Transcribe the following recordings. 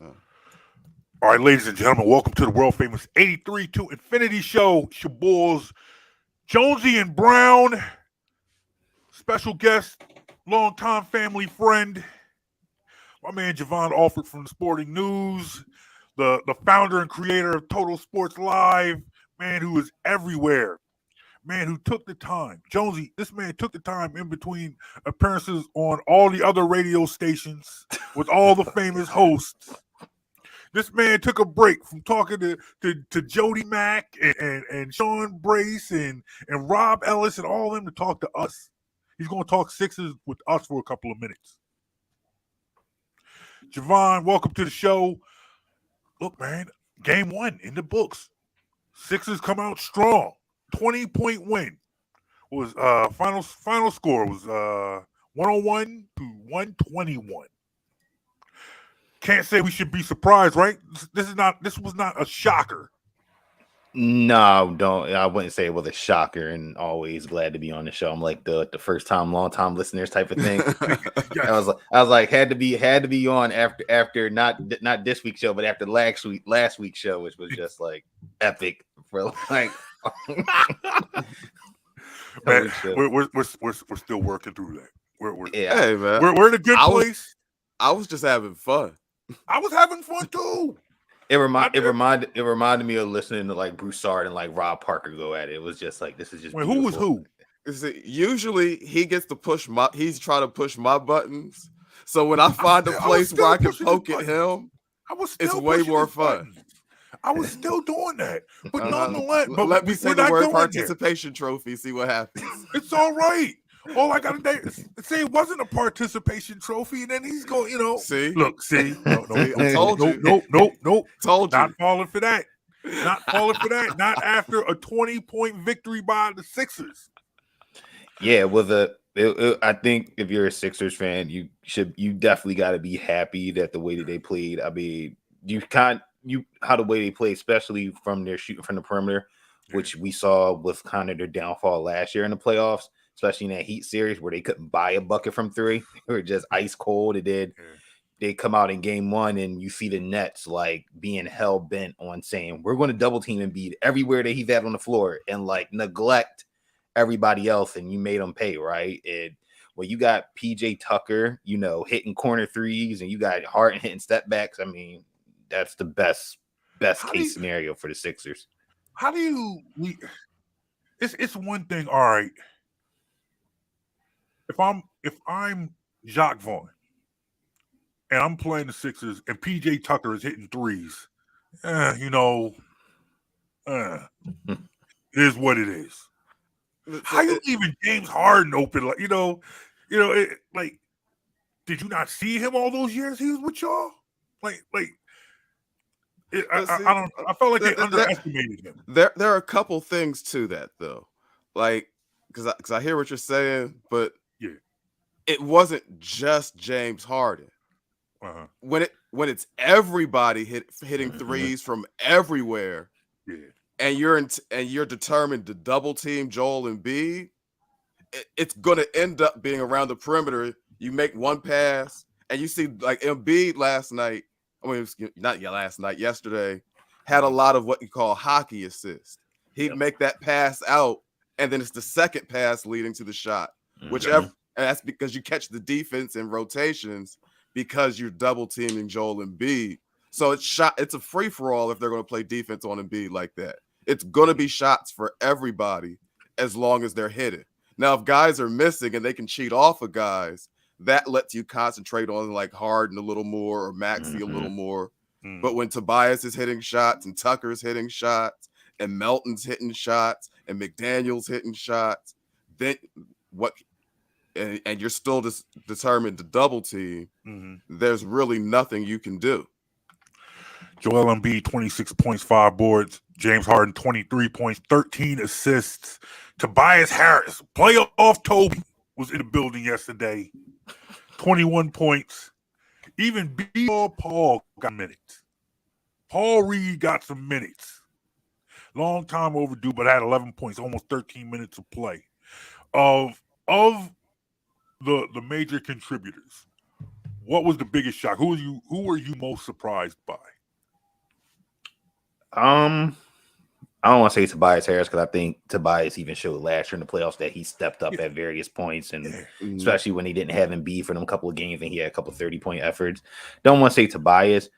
All right, ladies and gentlemen, welcome to the world famous 83 to Infinity Show. It's your boys, Jonesy and Brown. Special guest, longtime family friend, my man Jovan Alford from the Sporting News, the founder and creator of Total Sports Live, man who is everywhere, man who took the time. Jonesy, this man took the time in between appearances on all the other radio stations with all the famous hosts. This man took a break from talking to Jody Mack and Sean Brace and Rob Ellis and all of them to talk to us. He's going to talk Sixers with us for a couple of minutes. Jovan, welcome to the show. Look, man, game one in the books. Sixers come out strong. 20-point win. Was final score was 101 to 121. Can't say we should be surprised, right? This was not a shocker. No, don't. I wouldn't say it was a shocker, and always glad to be on the show. I'm like the first time, long time listeners type of thing. Yes. I was like had to be on after not this week's show, but after last week's show, which was just like epic for like. Man, we're still working through that. Hey man, we're in a good place. I was just having fun. I was having fun too. It reminded me of listening to like Broussard and like Rob Parker go at it. It was just like this is just. Wait, who was who? Usually he gets to push he's trying to push my buttons. So when I find a place where I can poke at him, it's way more fun. I was still doing that, but nonetheless. But let me say the word participation trophy. See what happens. It's all right. All I gotta say it wasn't a participation trophy, and then he's going, See, look, see, no, I told you, nope, told you, not falling for that, not after a 20-point victory by the Sixers. Yeah, I think if you're a Sixers fan, you definitely got to be happy that the way that they played. I mean, how the way they played, especially from their shooting from the perimeter, which we saw was kind of their downfall last year in the playoffs. Especially in that Heat series where they couldn't buy a bucket from three. They were just ice cold. They come out in game one and you see the Nets like being hell bent on saying, we're going to double team Embiid everywhere that he's at on the floor and like neglect everybody else. And you made them pay, right? You got PJ Tucker, hitting corner threes and you got Harden hitting step backs. I mean, that's the best case scenario for the Sixers. How do you, it's one thing. All right. If I'm Jacques Vaughn and I'm playing the Sixers and PJ Tucker is hitting threes, it is what it is. How you leaving James Harden open? Did you not see him all those years he was with y'all? I felt like they underestimated him. There are a couple things to that though, because I hear what you're saying, but. Yeah, it wasn't just James Harden. Uh-huh. When it's everybody hitting threes from everywhere, and you're determined to double team Joel Embiid, it's gonna end up being around the perimeter. You make one pass, and you see like Embiid last night. I mean, not last night, yesterday, had a lot of what you call hockey assists. He'd make that pass out, and then it's the second pass leading to the shot. Whichever, and that's because you catch the defense in rotations because you're double teaming Joel Embiid. So it's a free for all if they're going to play defense on Embiid like that. It's going to be shots for everybody as long as they're hitting. Now, if guys are missing and they can cheat off of guys, that lets you concentrate on like Harden a little more or Maxey a little more. But when Tobias is hitting shots and Tucker's hitting shots and Melton's hitting shots and McDaniel's hitting shots, then and you're still just determined to double team, there's really nothing you can do. Joel Embiid, 26 points, 5 boards. James Harden, 23 points, 13 assists. Tobias Harris, playoff Toby, was in the building yesterday. 21 points. Even Paul got minutes. Paul Reed got some minutes. Long time overdue, but had 11 points, almost 13 minutes of play. Of the major contributors, what was the biggest shock? Who were you most surprised by? I don't want to say Tobias Harris because I think Tobias even showed last year in the playoffs that he stepped up at various points, and especially when he didn't have Embiid for them couple of games and he had a couple 30-point efforts. Don't want to say Tobias.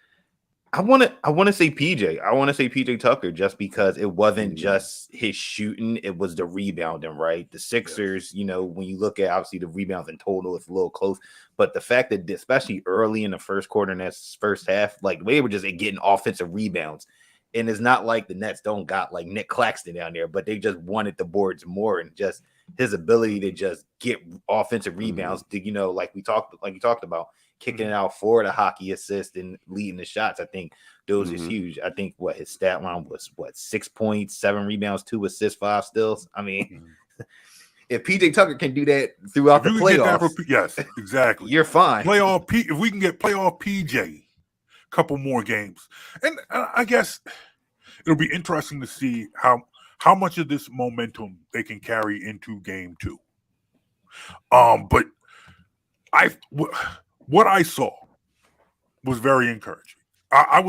I want to say PJ. I want to say PJ Tucker just because it wasn't just his shooting; it was the rebounding. Right, the Sixers. You know, when you look at obviously the rebounds in total, it's a little close, but the fact that especially early in the first quarter and that first half, like they were just getting offensive rebounds. And it's not like the Nets don't got like Nick Claxton down there, but they just wanted the boards more, and just his ability to just get offensive rebounds to, you know, like you talked about kicking it out for the hockey assist and leading the shots. I think those is huge. I think what his stat line was 6 points, 7 rebounds, 2 assists, 5 steals. I mean, if PJ Tucker can do that throughout the playoffs, yes, exactly. You're fine. If we can get playoff PJ. Couple more games, and I guess it'll be interesting to see how much of this momentum they can carry into game 2. But what I saw was very encouraging. I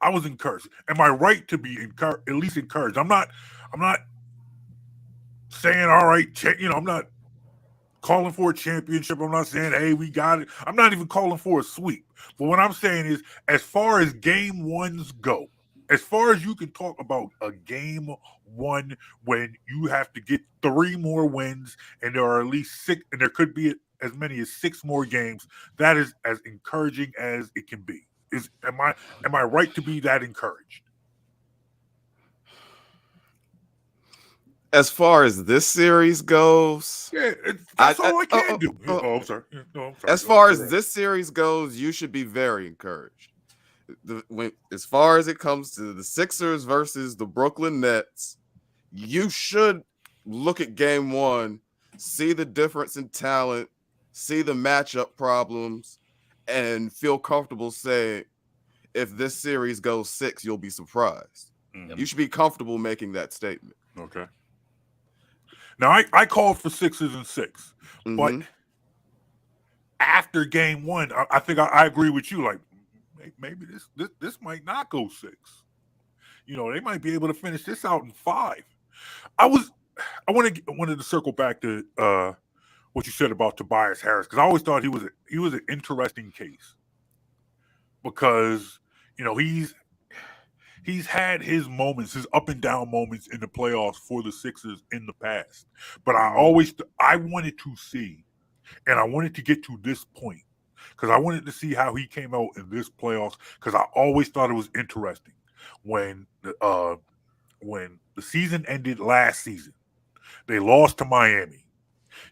was encouraged. Am I right to be at least encouraged? I'm not saying all right. I'm not calling for a championship. I'm not saying, hey, we got it. I'm not even calling for a sweep. But what I'm saying is, as far as game 1s go, as far as you can talk about a game 1 when you have to get 3 more wins and there are at least 6, and there could be as many as 6 more games, that is as encouraging as it can be. Am I right to be that encouraged? As far as this series goes, that's all I can do. I'm sorry. No, I'm sorry. As far as this series goes, you should be very encouraged. As far as it comes to the Sixers versus the Brooklyn Nets, you should look at game 1, see the difference in talent, see the matchup problems, and feel comfortable saying, if this series goes 6, you'll be surprised. You should be comfortable making that statement. Okay. Now, I called for 6s and 6, but after game 1, I think I agree with you. Like, maybe this might not go 6. You know, they might be able to finish this out in 5. I wanted to circle back to what you said about Tobias Harris, because I always thought he was an interesting case, because you know he's had his moments, his up and down moments in the playoffs for the Sixers in the past. But I wanted to see, and I wanted to get to this point, because I wanted to see how he came out in this playoffs, because I always thought it was interesting when the season ended last season. They lost to Miami.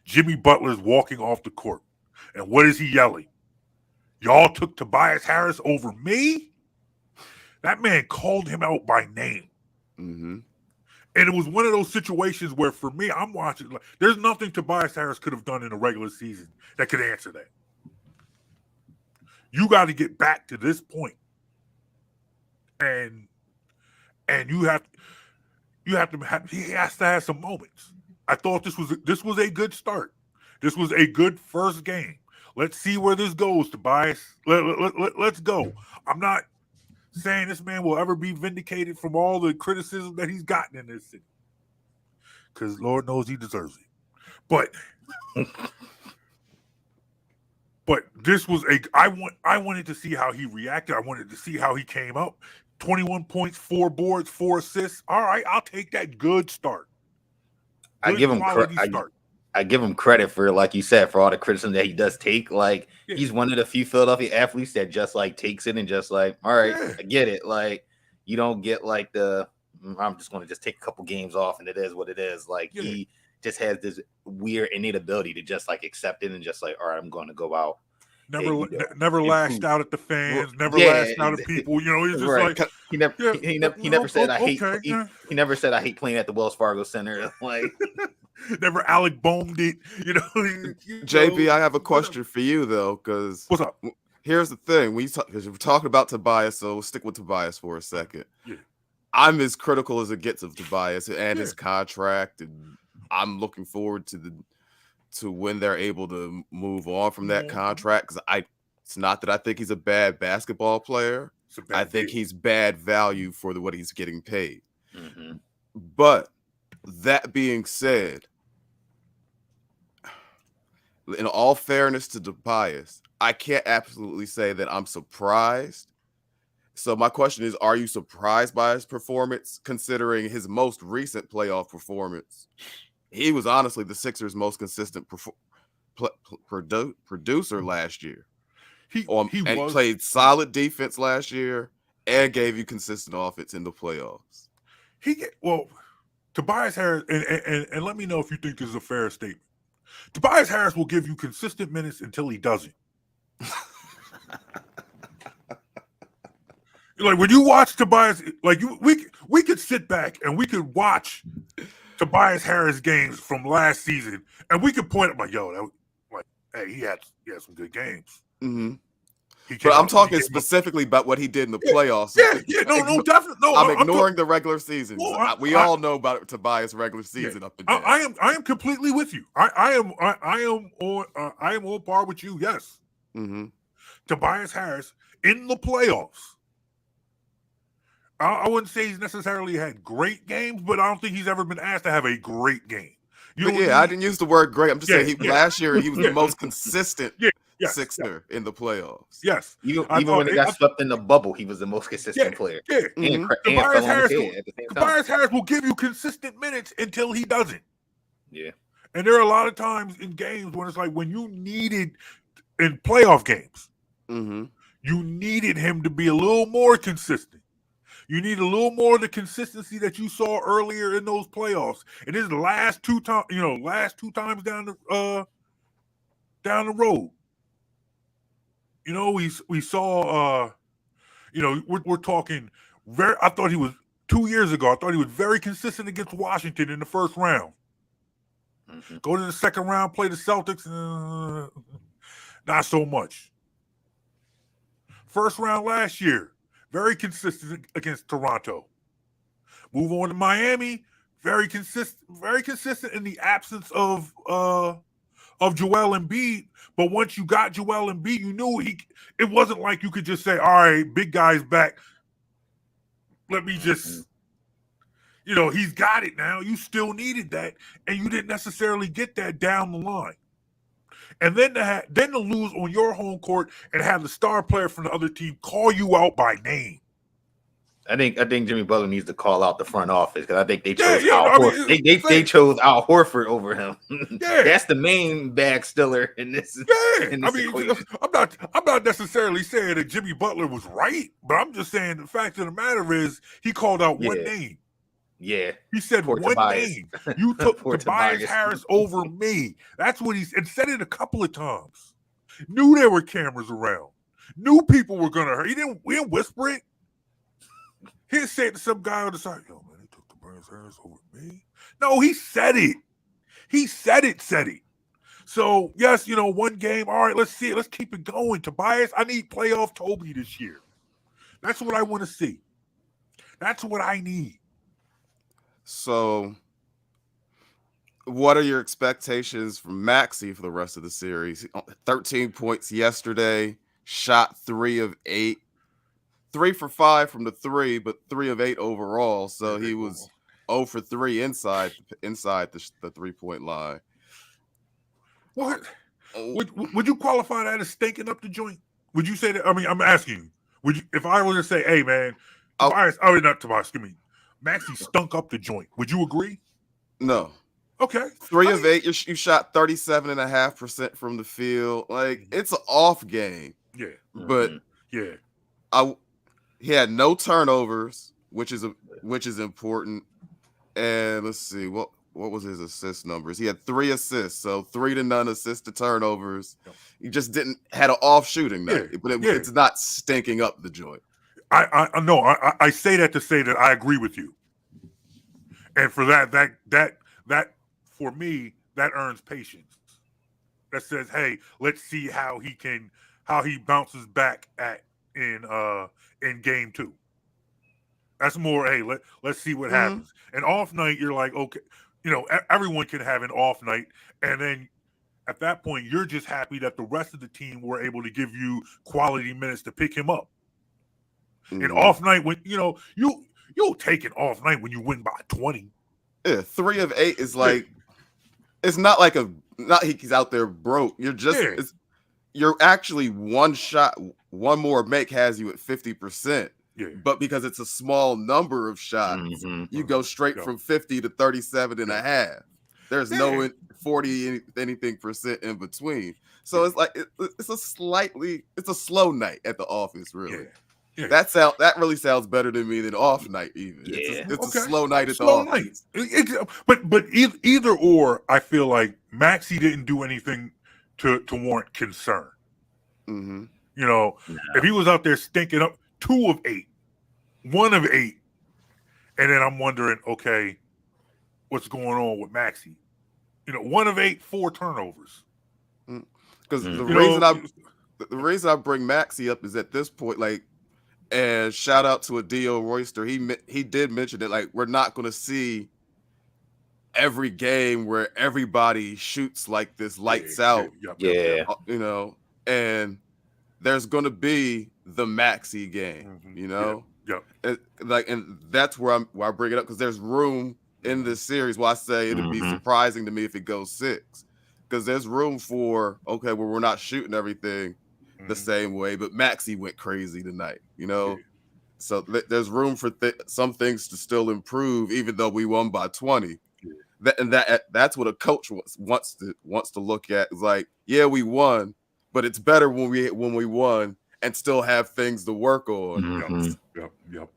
Jimmy Butler's walking off the court. And what is he yelling? Y'all took Tobias Harris over me? That man called him out by name. And it was one of those situations where, for me, I'm watching. Like, there's nothing Tobias Harris could have done in the regular season that could answer that. You got to get back to this point, and he has to have some moments. I thought this was a good start. This was a good first game. Let's see where this goes, Tobias. Let's go. I'm not saying this man will ever be vindicated from all the criticism that he's gotten in this city, because Lord knows he deserves it. But this was I wanted to see how he reacted. I wanted to see how he came up. 21 points, 4 boards, 4 assists. All right, I'll take that. Good start. I give him credit for, like you said, for all the criticism that he does take. Like, he's one of the few Philadelphia athletes that just like takes it and just like, all right, I get it. Like, you don't get like I'm just going to just take a couple games off and it is what it is. Like, he just has this weird innate ability to just like accept it and just like, all right, I'm going to go out. Never lashed out at the fans. Never lashed out at people. You know, he's just like he never said I hate. He never said I hate playing at the Wells Fargo Center. Like, never Alec Boemed it. You know, JB, I have a question for you though, because what's up? Here's the thing: because we're talking about Tobias, so we'll stick with Tobias for a second. Yeah. I'm as critical as it gets of Tobias and his contract, and I'm looking forward to when they're able to move on from that contract, because It's not that I think he's a bad basketball player. I think he's bad value for what he's getting paid. Mm-hmm. But that being said, in all fairness to Tobias, I can't absolutely say that I'm surprised. So my question is, are you surprised by his performance, considering his most recent playoff performance? He was honestly the Sixers' most consistent producer last year. He played solid defense last year and gave you consistent offense in the playoffs. Tobias Harris, and let me know if you think this is a fair statement. Tobias Harris will give you consistent minutes until he doesn't. Like when you watch Tobias, we could sit back and we could watch Tobias Harris games from last season, and we could point at hey, he had some good games. Mm-hmm. But I'm talking specifically about what he did in the playoffs. No, definitely. No, I'm ignoring the regular season. We all know about Tobias' regular season up and down. I am completely with you. I am on par with you. Yes. Mm-hmm. Tobias Harris in the playoffs. I wouldn't say he's necessarily had great games, but I don't think he's ever been asked to have a great game. I didn't use the word great. I'm just saying last year he was the most consistent Sixer in the playoffs. Yes. Even when he got swept in the bubble, he was the most consistent player. Yeah. And Tobias Harris, at the same time. Tobias Harris will give you consistent minutes until he doesn't. Yeah. And there are a lot of times in games when it's like when you needed in playoff games, you needed him to be a little more consistent. You need a little more of the consistency that you saw earlier in those playoffs. And this is the last two times down the road. We saw we're talking I thought he was 2 years ago. I thought he was very consistent against Washington in the first round. Mm-hmm. Go to the second round, play the Celtics, not so much. First round last year, very consistent against Toronto. Move on to Miami, very consistent in the absence of Joel Embiid. But once you got Joel Embiid, you knew it wasn't like you could just say, all right, big guy's back. Let me just, he's got it now. You still needed that, and you didn't necessarily get that down the line. And then to lose on your home court and have the star player from the other team call you out by name. I think Jimmy Butler needs to call out the front office because I think they chose Al Horford. They chose Al Horford over him. That's the main bag stiller in this. Equation. I'm not necessarily saying that Jimmy Butler was right, but I'm just saying the fact of the matter is he called out one name. Yeah, he said one name. You took Tobias Harris over me. That's what and said it a couple of times. Knew there were cameras around. Knew people were gonna hurt. We didn't whisper it. He didn't say it to some guy on the side. Yo, man, he took Tobias Harris over me. No, he said it. He said it. So yes, one game. All right, let's see it. Let's keep it going. Tobias, I need playoff Toby this year. That's what I want to see. That's what I need. So, what are your expectations from Maxey for the rest of the series? 13 points yesterday, shot 3 of 8, 3 for 5 from the 3, but 3 of 8 overall. So he was 0 for 3 inside the 3-point line. What? Would you qualify that as stinking up the joint? Would you say that? I mean, I'm asking you. If I were to say, hey man, Maxey stunk up the joint. Would you agree? No. Okay. 3 of 8. You shot 37.5% from the field. Like, it's an off game. Yeah. But he had no turnovers, which is important. And let's see what was his assist numbers. He had 3 assists, so 3 to none assists to turnovers. He just had an off shooting night, but it's not stinking up the joint. I know. I say that to say that I agree with you, and for that for me that earns patience. That says, hey, let's see how he bounces back in game 2. That's more, hey, let's see what happens. An off night, you're like, okay, everyone can have an off night, and then at that point, you're just happy that the rest of the team were able to give you quality minutes to pick him up. An off night when you'll take an off night when you win by 20. Yeah, 3 of 8 is like it's not like he's out there broke. You're just you're actually one more make has you at 50%. Yeah. But because it's a small number of shots, you go straight from 50 to 37 and a half. There's no 40 anything percent in between. So it's like it's a slow night at the office, really. Yeah. That really sounds better to me than off night even. Yeah. It's a slow night at the office. But either or, I feel like Maxey didn't do anything to warrant concern. If he was out there stinking up 2 of 8, 1 of 8, and then I'm wondering, okay, what's going on with Maxey? 1 of 8, 4 turnovers. Because the reason I bring Maxey up is at this point, like, and shout out to Adio Royster, he did mention that, like, we're not going to see every game where everybody shoots like this, lights out. And there's going to be the Maxey game, and that's where I bring it up, because there's room in this series where I say it'd be surprising to me if it goes 6, because there's room for where we're not shooting everything the same way, but Maxey went crazy tonight, so there's room for some things to still improve, even though we won by 20. That's what a coach wants to look at. Is like, yeah, we won, but it's better when we won and still have things to work on. Yep. You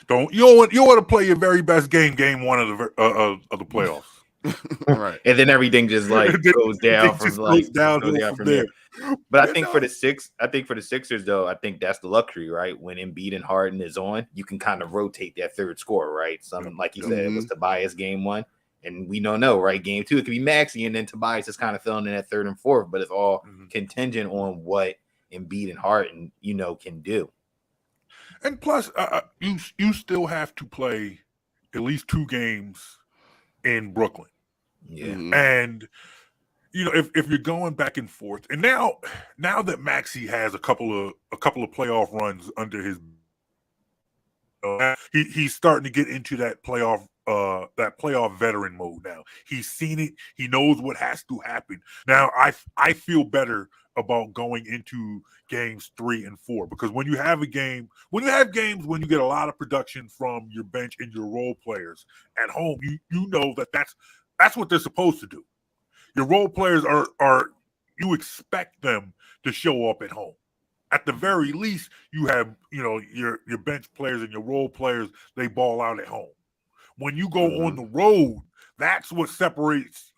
don't want to play your very best game 1 of the playoffs. Right. And then everything just like goes down from there. But I think for the Sixers though, I think that's the luxury, right? When Embiid and Harden is on, you can kind of rotate that third scorer, right? Like you said, it was Tobias game 1, and we don't know, right? Game 2, it could be Maxey, and then Tobias is kind of filling in at 3rd and 4th, but it's all contingent on what Embiid and Harden, can do. And plus, you still have to play at least 2 games in Brooklyn. Yeah. And if you're going back and forth, and now that Maxey has a couple of playoff runs under his, he's starting to get into that playoff veteran mode now. He's seen it. He knows what has to happen. Now I feel better about going into games 3 and 4, because when you have games when you get a lot of production from your bench and your role players at home, you know that's what they're supposed to do. Your role players are you expect them to show up at home. At the very least, you have your bench players and your role players, they ball out at home. When you go on the road, that's what separates,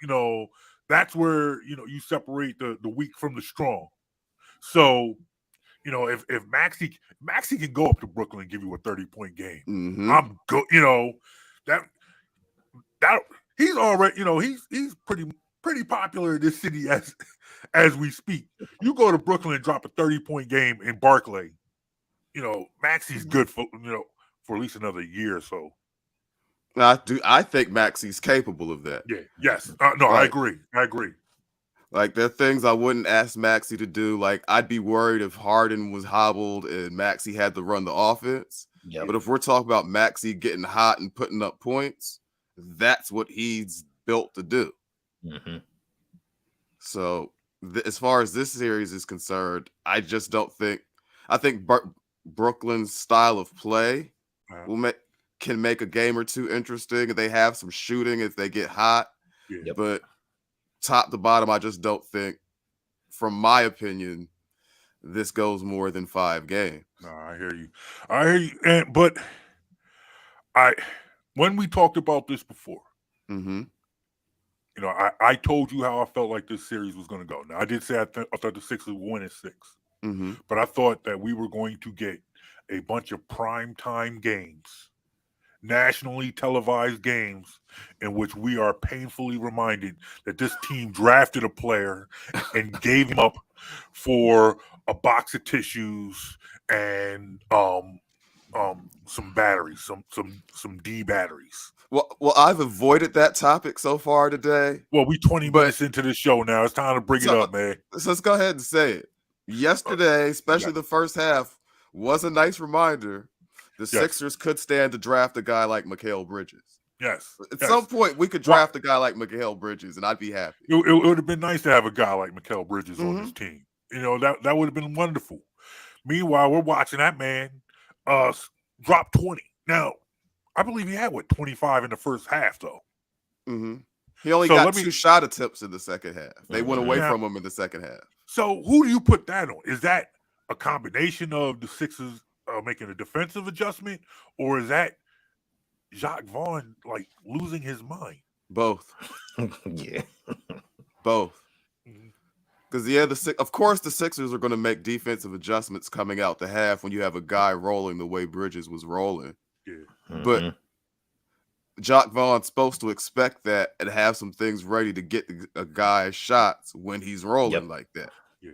that's where you separate the weak from the strong. So, if Maxey can go up to Brooklyn and give you a 30-point game, I'm good. That he's already, he's pretty popular in this city as we speak. You go to Brooklyn and drop a 30-point game in Barclay, Maxey's good for at least another year or so. I think Maxey's capable of that. Yeah. Yes. I agree. Like, there are things I wouldn't ask Maxey to do. Like, I'd be worried if Harden was hobbled and Maxey had to run the offense. Yep. But if we're talking about Maxey getting hot and putting up points, that's what he's built to do. So as far as this series is concerned, I just don't think – I think Brooklyn's style of play can make a game or 2 interesting. They have some shooting if they get hot. Yeah. But top to bottom, I just don't think, from my opinion, this goes more than 5 games. No, I hear you. But when we talked about this before, I told you how I felt like this series was going to go. Now, I did say I thought the Sixers would win at 6. But I thought that we were going to get a bunch of primetime games, nationally televised games, in which we are painfully reminded that this team drafted a player and gave him up for a box of tissues and some batteries, some D batteries. Well, I've avoided that topic so far today. Well, we 20 minutes into the show now. It's time to bring it up, man. So let's go ahead and say it. Yesterday, especially the first half, was a nice reminder. The Sixers could stand to draft a guy like Mikal Bridges. Yes. At some point, we could draft a guy like Mikal Bridges, and I'd be happy. It would have been nice to have a guy like Mikal Bridges on this team. You know, that would have been wonderful. Meanwhile, we're watching that man drop 20. Now, I believe he had 25 in the first half, though. He only got 2 shot attempts in the second half. They went away from him in the second half. So who do you put that on? Is that a combination of the Sixers making a defensive adjustment, or is that Jacques Vaughn like losing his mind? Both. Yeah. Both. Because of course the Sixers are going to make defensive adjustments coming out the half when you have a guy rolling the way Bridges was rolling. Yeah. But Jacques Vaughn's supposed to expect that and have some things ready to get a guy's shots when he's rolling like that. Yeah.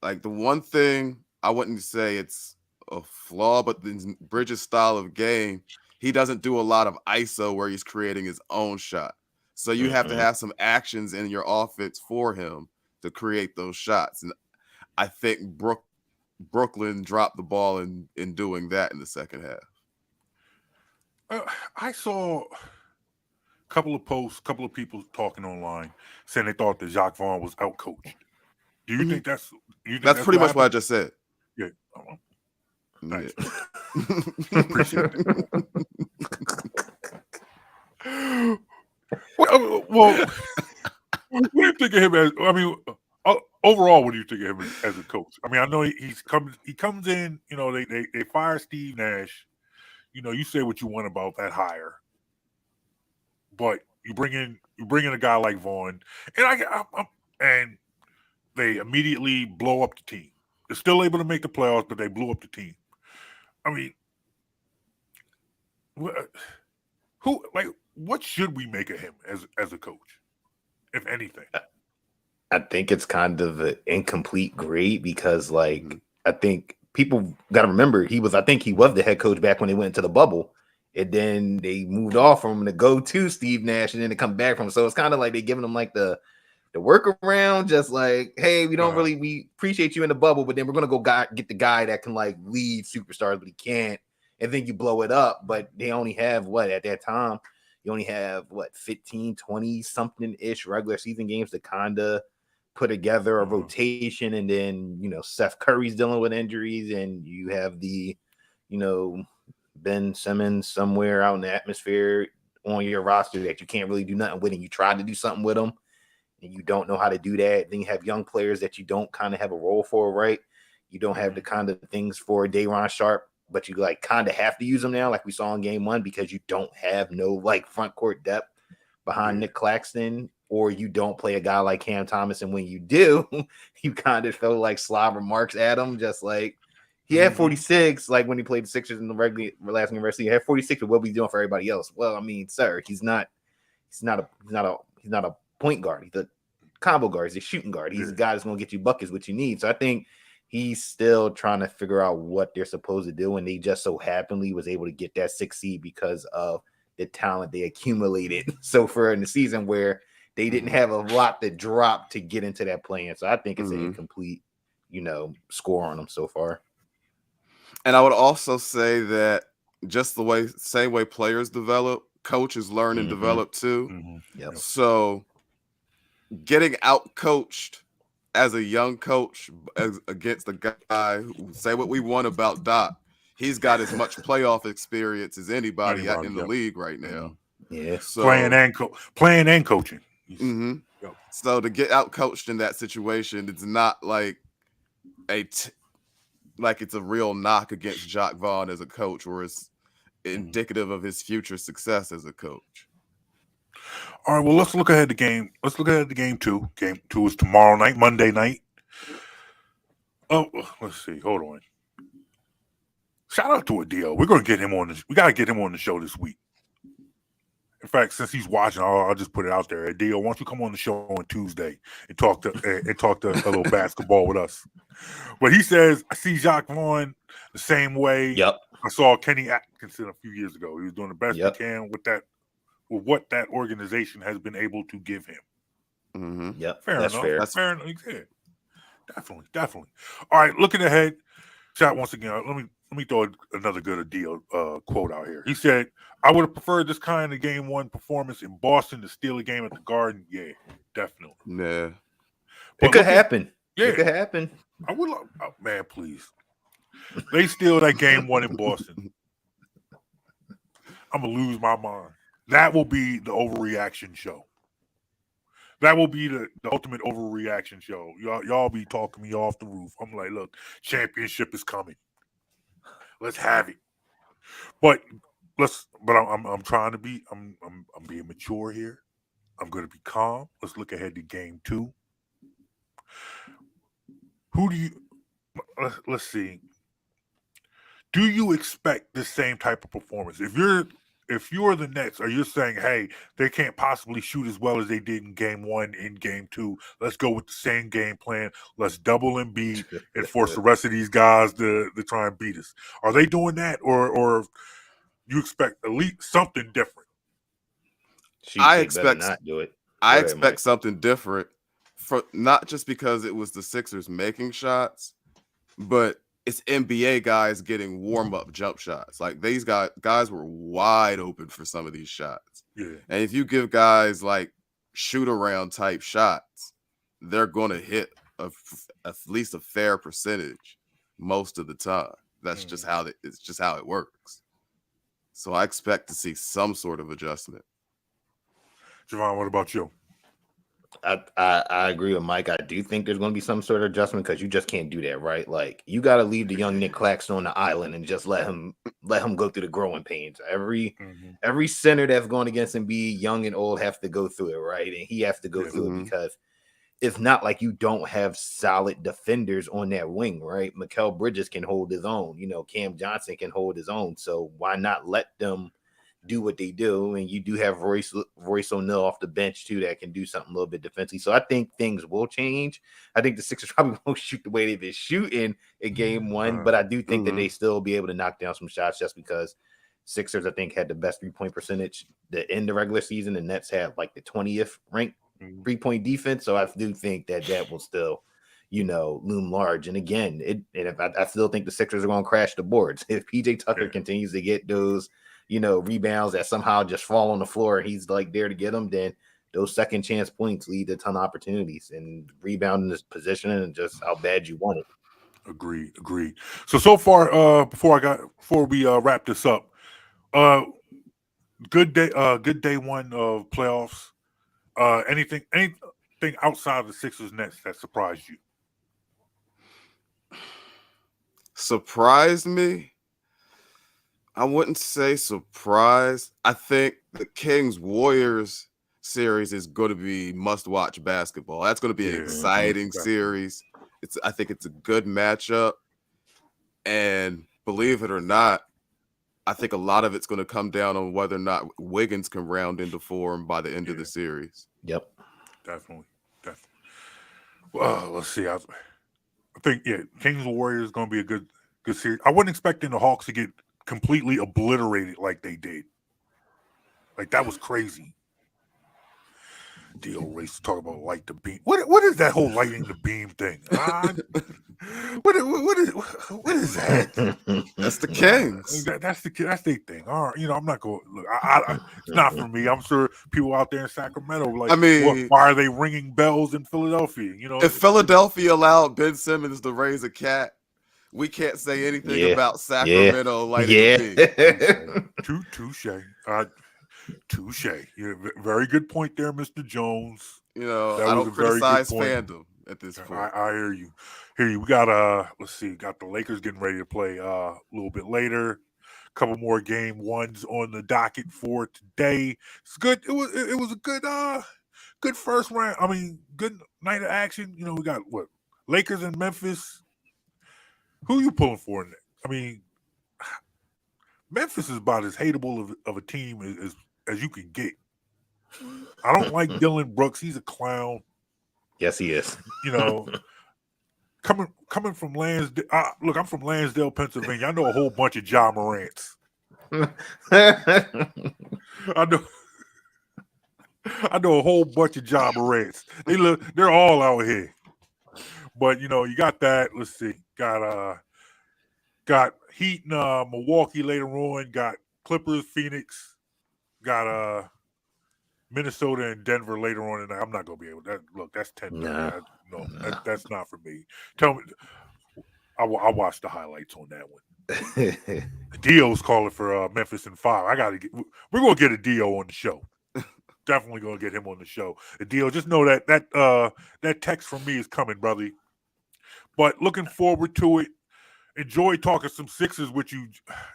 Like the one thing I wouldn't say it's a flaw, but in Bridges' style of game, he doesn't do a lot of ISO where he's creating his own shot. So you have to have some actions in your offense for him to create those shots. And I think Brooklyn dropped the ball in doing that in the second half. I saw a couple of posts, a couple of people talking online saying they thought that Jacques Vaughn was outcoached. Do you think that's pretty much what I just said? Yeah. Nice. Yeah. Appreciate it. Well, what do you think of him as? I mean, overall, what do you think of him as a coach? I mean, I know he comes in. You know, they fire Steve Nash. You know, you say what you want about that hire, but you bring in a guy like Vaughn, and they immediately blow up the team. They're still able to make the playoffs, but they blew up the team. I mean, what should we make of him as a coach, if anything? I think it's kind of an incomplete grade because, like, I think people got to remember he was the head coach back when they went into the bubble, and then they moved off from him to go to Steve Nash, and then to come back from him. So it's kind of like they're giving him like the workaround, just like, hey, we appreciate you in the bubble, but then we're gonna go get the guy that can like lead superstars, but he can't, and then you blow it up. But they only have at that time, you only have 15, 20 something ish regular season games to kind of put together a rotation, and then Seth Curry's dealing with injuries, and you have the Ben Simmons somewhere out in the atmosphere on your roster that you can't really do nothing with, and you try to do something with them and you don't know how to do that. Then you have young players that you don't kind of have a role for, right? You don't have the kind of things for Day'Ron Sharp, but you like kind of have to use them now, like we saw in game 1, because you don't have no like front court depth behind Nick Claxton, or you don't play a guy like Cam Thomas. And when you do, you kind of throw like slob remarks at him, just like he had 46, like when he played the Sixers in the last game season, he had 46, but what was he doing for everybody else? Well, I mean, sir, he's not a point guard. He's a combo guard. He's a shooting guard. He's a guy that's going to get you buckets, what you need. So I think he's still trying to figure out what they're supposed to do, and they just so happenly was able to get that 6 seed because of the talent they accumulated so far in the season, where they didn't have a lot to drop to get into that play-in. So I think it's an incomplete, score on them so far. And I would also say that just same way players develop, coaches learn and develop too. Yep. So getting out coached as a young coach against a guy who, say what we want about Doc, he's got as much playoff experience as anybody in the league right now. Yeah, so playing and coaching. Yep. So to get out coached in that situation, it's not like it's a real knock against Jacques Vaughn as a coach, or it's indicative of his future success as a coach. All right, well, let's look ahead to game. Let's look ahead to game 2. Game 2 is tomorrow night, Monday night. Oh, let's see. Hold on. Shout out to Adil. We're gonna get him on this. We gotta get him on the show this week. In fact, since he's watching, I'll just put it out there. Adil, why don't you come on the show on Tuesday and talk to a little basketball with us? But he says, I see Jacques Vaughn the same way Yep. I saw Kenny Atkinson a few years ago. He was doing the best Yep. he can with what that organization has been able to give him. Mm-hmm. Yep. Fair That's enough. fair. That's fair enough. Yeah. Definitely. All right, looking ahead. Chat once again. Let me throw another good deal quote out here. He said, "I would have preferred this kind of game one performance in Boston to steal a game at the Garden." Yeah, definitely. Yeah. It could happen. Yeah, it could happen. I would love, man, please. They steal that game one in Boston. I'm gonna lose my mind. That will be the overreaction show. That will be the ultimate overreaction show. Y'all be talking me off the roof. I'm like, look, championship is coming. Let's have it. But I'm trying to be I'm being mature here. I'm gonna be calm. Let's look ahead to game 2. Who do you let's see. Do you expect the same type of performance? If you're the Nets, are you saying, hey, they can't possibly shoot as well as they did in game 1 in game 2? Let's go with the same game plan. Let's double and beat and force the rest of these guys to try and beat us. Are they doing that, or you expect at least something different? I expect not do it. I expect something different, for not just because it was the Sixers making shots, but it's NBA guys getting warm-up jump shots. Like these guys were wide open for some of these shots. Yeah. And if you give guys like shoot around type shots, they're going to hit at least a fair percentage most of the time. That's just how it's just how it works. So I expect to see some sort of adjustment. Jovan, what about you? I agree with Mike. I do think there's going to be some sort of adjustment because you just can't do that, right? Like you got to leave the young Nick Claxton on the island and just let him go through the growing pains. Every center that's going against him, be young and old, have to go through it, right? And he has to go through it because it's not like you don't have solid defenders on that wing, right? Mikal Bridges can hold his own. Cam Johnson can hold his own. So why not let them do what they do? And you do have Royce O'Neal off the bench too that can do something a little bit defensively. So I think things will change. I think the Sixers probably won't shoot the way they've been shooting in game 1, but I do think that they still be able to knock down some shots just because Sixers, I think, had the best 3-point percentage in the regular season. The Nets had like the 20th ranked 3-point defense. So I do think that will still, loom large. And again, I still think the Sixers are going to crash the boards. If PJ Tucker continues to get those rebounds that somehow just fall on the floor, he's like there to get them, then those second chance points lead to a ton of opportunities and rebounding this position and just how bad you want it. Agreed. So far, before we wrap this up, good day one of playoffs. Anything outside of the Sixers Nets that surprised you? Surprised me? I wouldn't say surprised. I think the Kings Warriors series is going to be must-watch basketball. That's going to be an exciting series. I think it's a good matchup. And believe it or not, I think a lot of it's going to come down on whether or not Wiggins can round into form by the end of the series. Yep. Definitely. Well, let's see. I think Kings Warriors is going to be a good series. I wasn't expecting the Hawks to get completely obliterated like they did. Like that was crazy. D.O. Race talk about light the beam. What is that whole lighting the beam thing? What is that? That's the Kings. That's their thing. All right, I'm not going. Look, it's not for me. I'm sure people out there in Sacramento like. I mean, why are they ringing bells in Philadelphia? If Philadelphia allowed Ben Simmons to raise a cat, we can't say anything about Sacramento lighting the beam. Touche. Very good point there, Mr. Jones. I don't criticize fandom at this point. I hear you. We got let's see, got the Lakers getting ready to play a little bit later. A couple more game ones on the docket for today. It's good. It was a good first round. I mean, good night of action. We got Lakers and Memphis. Who are you pulling for in that? I mean, Memphis is about as hateable of a team as you can get. I don't like Dylan Brooks. He's a clown. Yes, he is. coming from Lansdale. Look, I'm from Lansdale, Pennsylvania. I know a whole bunch of Ja Morants. I know a whole bunch of Ja Morants. They're all out here. But you got that. Let's see. Got Heat and Milwaukee later on. Got Clippers, Phoenix. Got Minnesota and Denver later on, and I'm not gonna be able to. Look, that's 10. Nah. That's not for me. Tell me, I watched the highlights on that one. Dio's calling for Memphis in 5. We're gonna get a Dio on the show. Definitely gonna get him on the show. The Dio, just know that text from me is coming, brother. But looking forward to it. Enjoy talking some Sixers with you,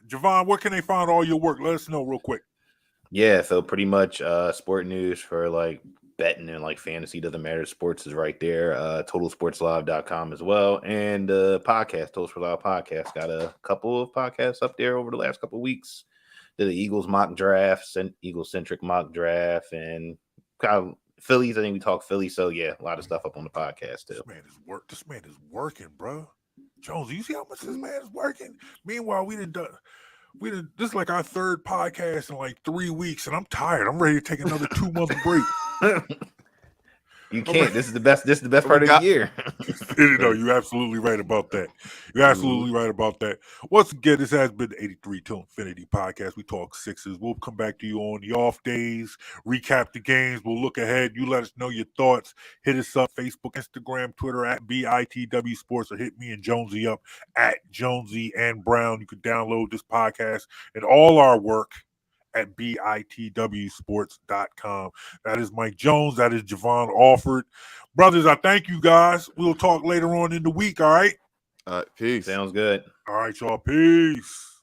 Jovan. Where can they find all your work? Let us know real quick. Yeah, so pretty much sport news for like betting and like fantasy doesn't matter. Sports is right there. TotalSportsLive.com as well. And podcast, Total Sports Live podcast. Got a couple of podcasts up there over the last couple of weeks. Did the Eagles mock draft, Eagles-centric mock draft, and kind of Phillies. I think we talk Philly. So yeah, a lot of stuff up on the podcast too. This man is working, bro. Jonesy, you see how much this man is working? Meanwhile, this is like our third podcast in like 3 weeks, and I'm tired. I'm ready to take another 2-month break. You can't. This is the best part of the year. You're absolutely right about that. You're absolutely right about that. Once again, this has been the 83 to Infinity podcast. We talk Sixers. We'll come back to you on the off days, recap the games. We'll look ahead. You let us know your thoughts. Hit us up, Facebook, Instagram, Twitter, at BITW Sports, or hit me and Jonesy up at Jonesy and Brown. You can download this podcast and all our work at bitwsports.com. That is Mike Jones. That is Jovan Alford. Brothers, I thank you guys. We'll talk later on in the week, all right? Peace. Sounds good. All right, y'all. Peace.